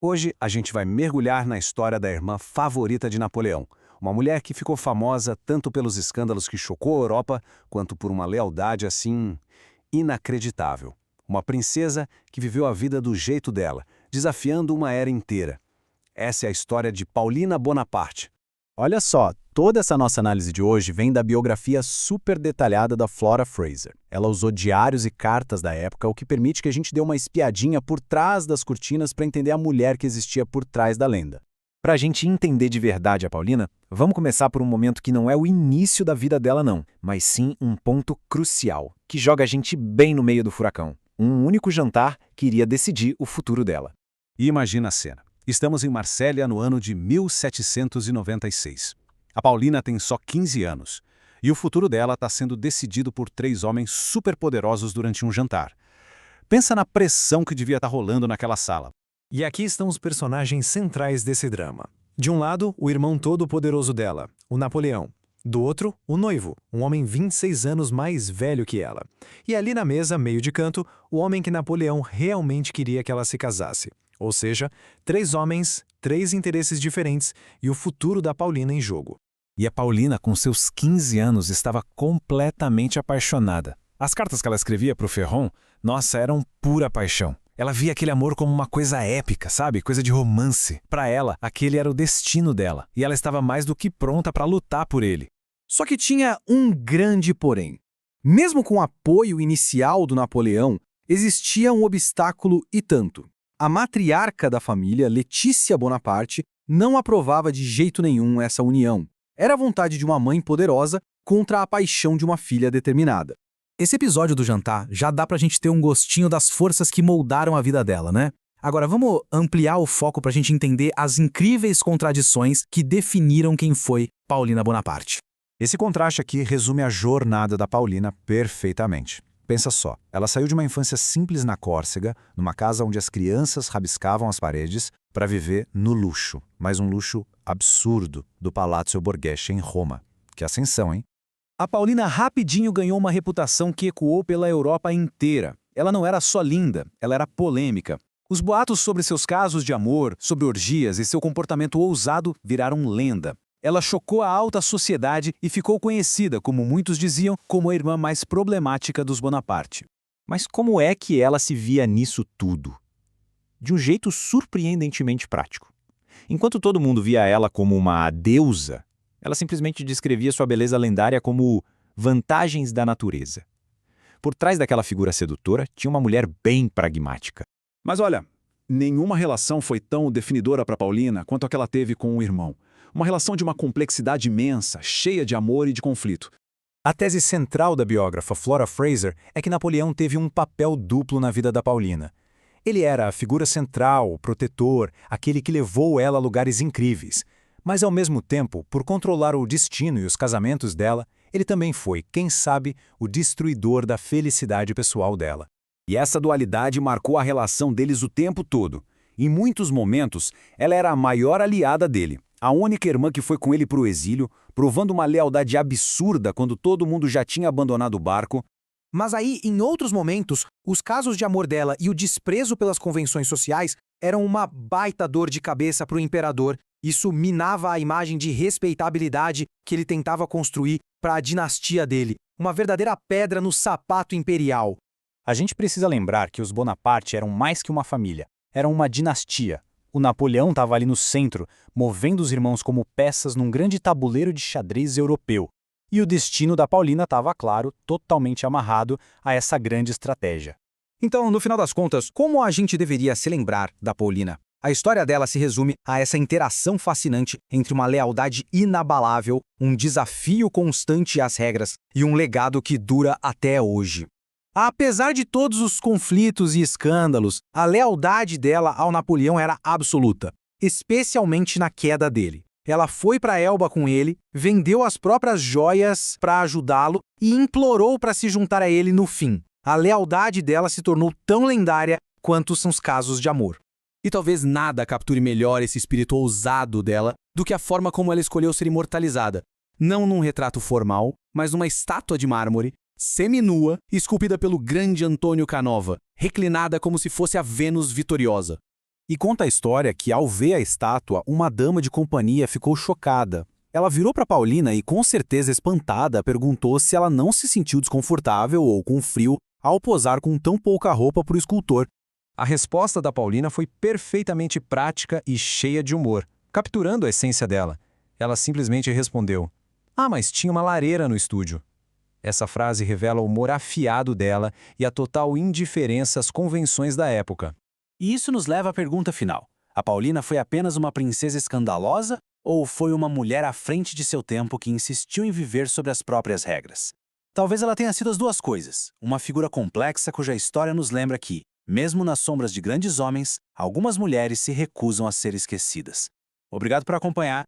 Hoje a gente vai mergulhar na história da irmã favorita de Napoleão, uma mulher que ficou famosa tanto pelos escândalos que chocou a Europa, quanto por uma lealdade assim inacreditável. Uma princesa que viveu a vida do jeito dela, desafiando uma era inteira. Essa é a história de Paulina Bonaparte. Olha só, toda essa nossa análise de hoje vem da biografia super detalhada da Flora Fraser. Ela usou diários e cartas da época, o que permite que a gente dê uma espiadinha por trás das cortinas para entender a mulher que existia por trás da lenda. Para a gente entender de verdade a Paulina, vamos começar por um momento que não é o início da vida dela não, mas sim um ponto crucial, que joga a gente bem no meio do furacão. Um único jantar que iria decidir o futuro dela. E imagina a cena. Estamos em Marsella no ano de 1796. A Paulina tem só 15 anos. E o futuro dela está sendo decidido por 3 homens superpoderosos durante um jantar. Pensa na pressão que devia estar rolando naquela sala. E aqui estão os personagens centrais desse drama. De um lado, o irmão todo-poderoso dela, o Napoleão. Do outro, o noivo, um homem 26 anos mais velho que ela. E ali na mesa, meio de canto, o homem que Napoleão realmente queria que ela se casasse. Ou seja, 3 homens, 3 interesses diferentes e o futuro da Paulina em jogo. E a Paulina, com seus 15 anos, estava completamente apaixonada. As cartas que ela escrevia para o Ferron, nossa, eram pura paixão. Ela via aquele amor como uma coisa épica, sabe? Coisa de romance. Para ela, aquele era o destino dela, e ela estava mais do que pronta para lutar por ele. Só que tinha um grande porém. Mesmo com o apoio inicial do Napoleão, existia um obstáculo e tanto. A matriarca da família, Letícia Bonaparte, não aprovava de jeito nenhum essa união. Era a vontade de uma mãe poderosa contra a paixão de uma filha determinada. Esse episódio do jantar já dá pra gente ter um gostinho das forças que moldaram a vida dela, né? Agora vamos ampliar o foco pra gente entender as incríveis contradições que definiram quem foi Paulina Bonaparte. Esse contraste aqui resume a jornada da Paulina perfeitamente. Pensa só, ela saiu de uma infância simples na Córcega, numa casa onde as crianças rabiscavam as paredes, para viver no luxo, mas um luxo absurdo, do Palazzo Borghese em Roma. Que ascensão, hein? A Paulina rapidinho ganhou uma reputação que ecoou pela Europa inteira. Ela não era só linda, ela era polêmica. Os boatos sobre seus casos de amor, sobre orgias e seu comportamento ousado viraram lenda. Ela chocou a alta sociedade e ficou conhecida, como muitos diziam, como a irmã mais problemática dos Bonaparte. Mas como é que ela se via nisso tudo? De um jeito surpreendentemente prático. Enquanto todo mundo via ela como uma deusa, ela simplesmente descrevia sua beleza lendária como vantagens da natureza. Por trás daquela figura sedutora tinha uma mulher bem pragmática. Mas olha, nenhuma relação foi tão definidora para Paulina quanto a que ela teve com o irmão. Uma relação de uma complexidade imensa, cheia de amor e de conflito. A tese central da biógrafa Flora Fraser é que Napoleão teve um papel duplo na vida da Paulina. Ele era a figura central, o protetor, aquele que levou ela a lugares incríveis. Mas, ao mesmo tempo, por controlar o destino e os casamentos dela, ele também foi, quem sabe, o destruidor da felicidade pessoal dela. E essa dualidade marcou a relação deles o tempo todo. Em muitos momentos, ela era a maior aliada dele. A única irmã que foi com ele para o exílio, provando uma lealdade absurda quando todo mundo já tinha abandonado o barco. Mas aí, em outros momentos, os casos de amor dela e o desprezo pelas convenções sociais eram uma baita dor de cabeça para o imperador. Isso minava a imagem de respeitabilidade que ele tentava construir para a dinastia dele. Uma verdadeira pedra no sapato imperial. A gente precisa lembrar que os Bonaparte eram mais que uma família. Eram uma dinastia. O Napoleão estava ali no centro, movendo os irmãos como peças num grande tabuleiro de xadrez europeu. E o destino da Paulina estava, claro, totalmente amarrado a essa grande estratégia. Então, no final das contas, como a gente deveria se lembrar da Paulina? A história dela se resume a essa interação fascinante entre uma lealdade inabalável, um desafio constante às regras e um legado que dura até hoje. Apesar de todos os conflitos e escândalos, a lealdade dela ao Napoleão era absoluta, especialmente na queda dele. Ela foi para Elba com ele, vendeu as próprias joias para ajudá-lo e implorou para se juntar a ele no fim. A lealdade dela se tornou tão lendária quanto são os casos de amor. E talvez nada capture melhor esse espírito ousado dela do que a forma como ela escolheu ser imortalizada. Não num retrato formal, mas numa estátua de mármore, seminua, esculpida pelo grande Antônio Canova, reclinada como se fosse a Vênus vitoriosa. E conta a história que, ao ver a estátua, uma dama de companhia ficou chocada. Ela virou para Paulina e, com certeza espantada, perguntou se ela não se sentiu desconfortável ou com frio ao posar com tão pouca roupa para o escultor. A resposta da Paulina foi perfeitamente prática e cheia de humor, capturando a essência dela. Ela simplesmente respondeu: "Ah, mas tinha uma lareira no estúdio." Essa frase revela o humor afiado dela e a total indiferença às convenções da época. E isso nos leva à pergunta final. A Paulina foi apenas uma princesa escandalosa ou foi uma mulher à frente de seu tempo que insistiu em viver sobre as próprias regras? Talvez ela tenha sido as duas coisas, uma figura complexa cuja história nos lembra que, mesmo nas sombras de grandes homens, algumas mulheres se recusam a ser esquecidas. Obrigado por acompanhar